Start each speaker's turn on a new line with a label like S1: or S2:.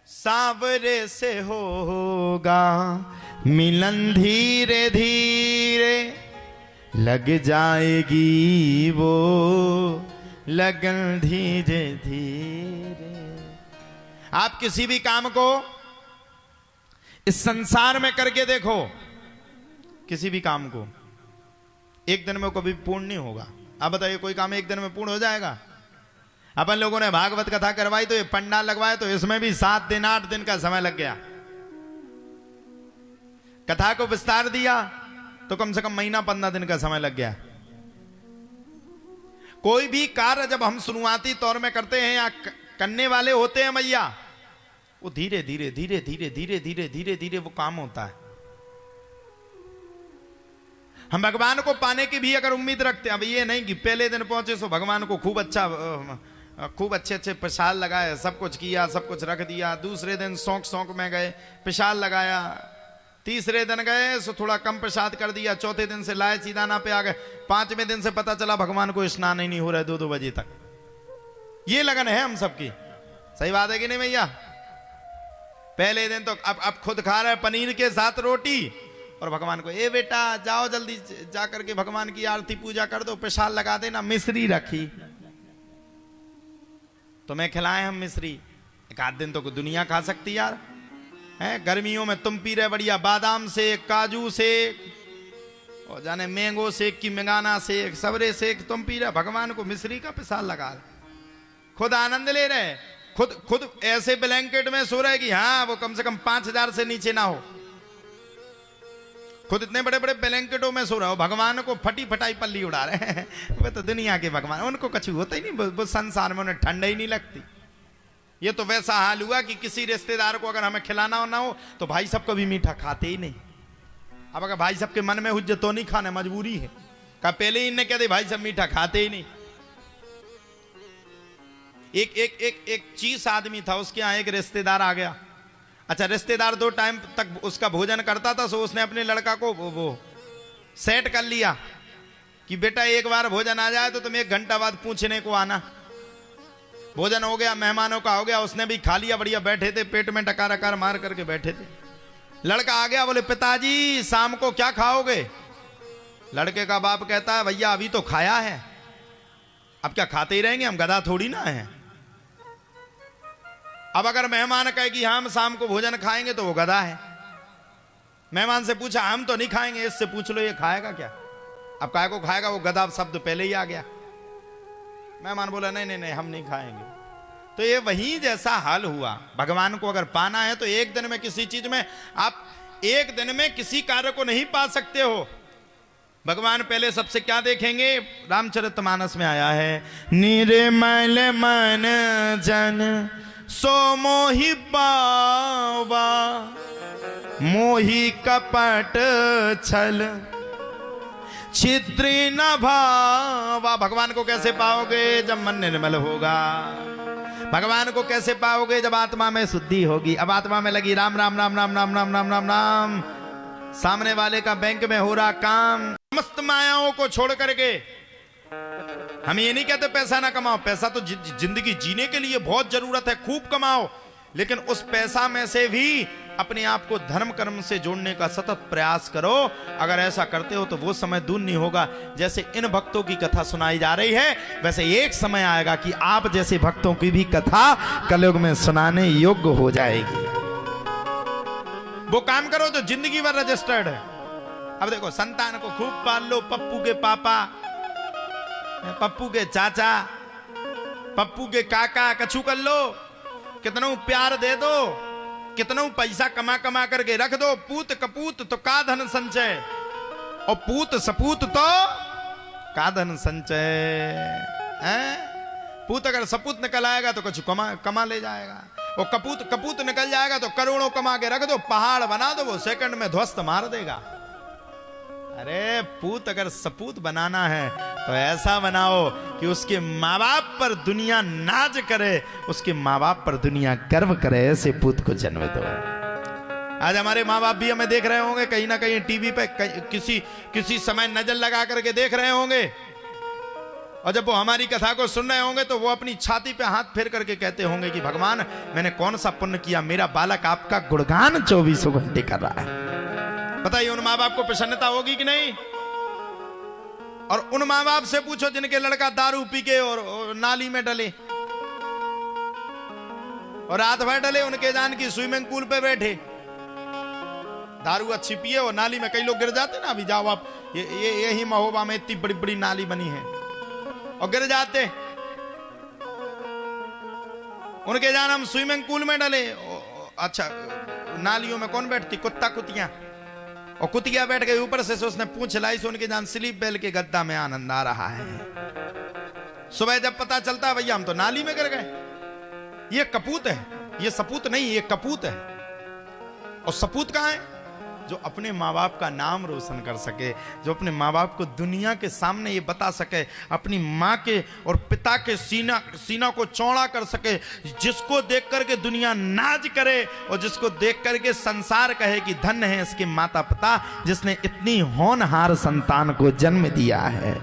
S1: सांवरे से होगा मिलन धीरे धीरे, लग जाएगी वो लगन धीरे धीरे। आप किसी भी काम को इस संसार में करके देखो, किसी भी काम को एक दिन में कभी पूर्ण नहीं होगा। आप बताइए कोई काम एक दिन में पूर्ण हो जाएगा? अपन लोगों ने भागवत कथा करवाई तो ये पंडाल लगवाए तो इसमें भी 7 दिन 8 दिन का समय लग गया। कथा को विस्तार दिया तो कम से कम महीना 15 दिन का समय लग गया। कोई भी कार्य जब हम शुरुआती तौर में करते हैं या करने वाले होते हैं मैया, वो धीरे धीरे धीरे धीरे धीरे धीरे धीरे धीरे वो काम होता है। हम भगवान को पाने की भी अगर उम्मीद रखते हैं, अब ये नहीं कि पहले दिन पहुंचे सो भगवान को खूब अच्छे प्रसाद लगाए, सब कुछ किया, सब कुछ रख दिया। दूसरे दिन शौक में गए, प्रसाद लगाया। तीसरे दिन गए सो थोड़ा कम प्रसाद कर दिया। चौथे दिन से लाए सीदाना पे आ गए। 5वें दिन से पता चला भगवान को स्नान ही नहीं हो रहा है 2-2 बजे तक। ये लगन है हम सबकी। सही बात है कि नहीं भैया? पहले दिन तो अब खुद खा रहे पनीर के साथ रोटी, और भगवान को ए बेटा जाओ जल्दी जा करके भगवान की आरती पूजा कर दो, प्रसाद लगा देना। मिश्री रखी, तुम्हें खिलाएं हम मिश्री। एक आध दिन तो दुनिया खा सकती यार है। गर्मियों में तुम पी रहे बढ़िया बादाम से, काजू से, और जाने मैंगो शेक की मेगाना शेक, सबरे शेक तुम पी रहे, भगवान को मिश्री का प्रसाद लगा रहे, खुद आनंद ले रहे। खुद ऐसे ब्लैंकेट में सो रहे कि हाँ वो कम से कम 5000 से नीचे ना हो। खुद इतने बड़े बड़े ब्लैंकेटों में सो रहे हो, भगवान को फटी फटाई पल्ली उड़ा रहे हैं। वे तो दुनिया के भगवान, उनको कुछ होता ही नहीं, वो संसार में उन्हें ठंड ही नहीं लगती। ये तो वैसा हाल हुआ कि किसी रिश्तेदार को अगर हमें खिलाना हो ना हो तो भाई सब कभी मीठा खाते ही नहीं। अब अगर भाई सब के मन में हुज्जत तो नहीं खाने, मजबूरी है। कहा पहले ही इन्हें कहते भाई सब मीठा खाते ही नहीं। एक चीज आदमी था, उसके यहाँ एक रिश्तेदार आ गया। अच्छा, रिश्तेदार 2 टाइम तक उसका भोजन करता था, सो उसने अपने लड़का को वो सेट कर लिया कि बेटा एक बार भोजन आ जाए तो तुम 1 घंटा बाद पूछने को आना। भोजन हो गया, मेहमानों का हो गया, उसने भी खा लिया, बढ़िया बैठे थे, पेट में टकार मार करके बैठे थे। लड़का आ गया, बोले पिताजी शाम को क्या खाओगे? लड़के का बाप कहता है भैया अभी तो खाया है, अब क्या खाते ही रहेंगे, हम गधा थोड़ी ना है। अब अगर मेहमान कहे कि हम शाम को भोजन खाएंगे तो वो गधा है। मेहमान से पूछा हम तो नहीं खाएंगे, इससे पूछ लो ये खाएगा क्या? अब काय को खाएगा? वो गधा शब्द पहले ही आ गया। मेहमान बोला नहीं हम नहीं खाएंगे। तो ये वही जैसा हाल हुआ। भगवान को अगर पाना है तो एक दिन में किसी चीज में आप एक दिन में किसी कार्य को नहीं पा सकते हो। भगवान पहले सबसे क्या देखेंगे? रामचरितमानस में आया है, निर्मल मन जन सो मोहि पावा, मोहि कपट छल छिद्र न भावा। भगवान को कैसे पाओगे? जब मन निर्मल होगा। भगवान को कैसे पाओगे? जब आत्मा में शुद्धि होगी। अब आत्मा में लगी राम राम राम राम राम राम राम राम राम, सामने वाले का बैंक में हो रहा काम। समस्त मायाओं को छोड़ करके हम ये नहीं कहते पैसा ना कमाओ, पैसा तो जिंदगी जीने के लिए बहुत जरूरत है, खूब कमाओ, लेकिन उस पैसा में से भी अपने आप को धर्म कर्म से जोड़ने का सतत प्रयास करो। अगर ऐसा करते हो तो वो समय दूर नहीं होगा। जैसे इन भक्तों की कथा सुनाई जा रही है, वैसे एक समय आएगा कि आप जैसे भक्तों की भी कथा कलयुग में सुनाने योग्य हो जाएगी। वो काम करो जो जिंदगी भर रजिस्टर्ड है। अब देखो, संतान को खूब पाल लो, पप्पू के पापा, पप्पू के चाचा, पप्पू के काका, कछु कर लो, कितना प्यार दे दो, कितना पैसा कमा कमा करके रख दो। पूत कपूत तो का धन संचय, और पूत सपूत तो का धन संचय है। पूत अगर सपूत निकल आएगा तो कुछ कमा ले जाएगा, और कपूत निकल जाएगा तो करोड़ों कमा के रख दो, पहाड़ बना दो, वो सेकंड में ध्वस्त मार देगा। अरे पूत अगर सपूत बनाना है तो ऐसा बनाओ कि उसके माँ बाप पर दुनिया नाज करे, उसके माँ बाप पर दुनिया गर्व करे, ऐसे पूत को जन्म दो। आज हमारे माँ बाप भी हमें देख रहे होंगे, कहीं ना कहीं टीवी पे किसी समय नजर लगा करके देख रहे होंगे। और जब वो हमारी कथा को सुन रहे होंगे तो वो अपनी छाती पे हाथ फेर करके कहते होंगे कि भगवान मैंने कौन सा पुण्य किया, मेरा बालक आपका गुणगान 24 घंटे कर रहा है। बताइए उन माँ बाप को प्रसन्नता होगी कि नहीं? और उन माँ बाप से पूछो जिनके लड़का दारू पी के और नाली में डले और रात भर डले, उनके जान की स्विमिंग पूल पे बैठे, दारू अच्छी पिए और नाली में कई लोग गिर जाते ना। अभी जाओ आप यही महोबा में इतनी बड़ी बड़ी नाली बनी है और गिर जाते, उनके जान हम स्विमिंग पूल में डले। अच्छा नालियों में कौन बैठती? कुत्ता कुतिया, और कुतिया बैठ गई ऊपर से उसने पूंछ लाई, सो उनके जान स्लीप बेल के गद्दा में आनंद आ रहा है। सुबह जब पता चलता है भैया हम तो नाली में गिर गए। ये कपूत है, ये सपूत नहीं, ये कपूत है। और सपूत कहां है? जो अपने माँ बाप का नाम रोशन कर सके, जो अपने माँ बाप को दुनिया के सामने ये बता सके, अपनी माँ के और पिता के सीना को चौड़ा कर सके, जिसको देख करके दुनिया नाज करे और जिसको देख करके संसार कहे कि धन्य है इसके माता पिता जिसने इतनी होनहार संतान को जन्म दिया है।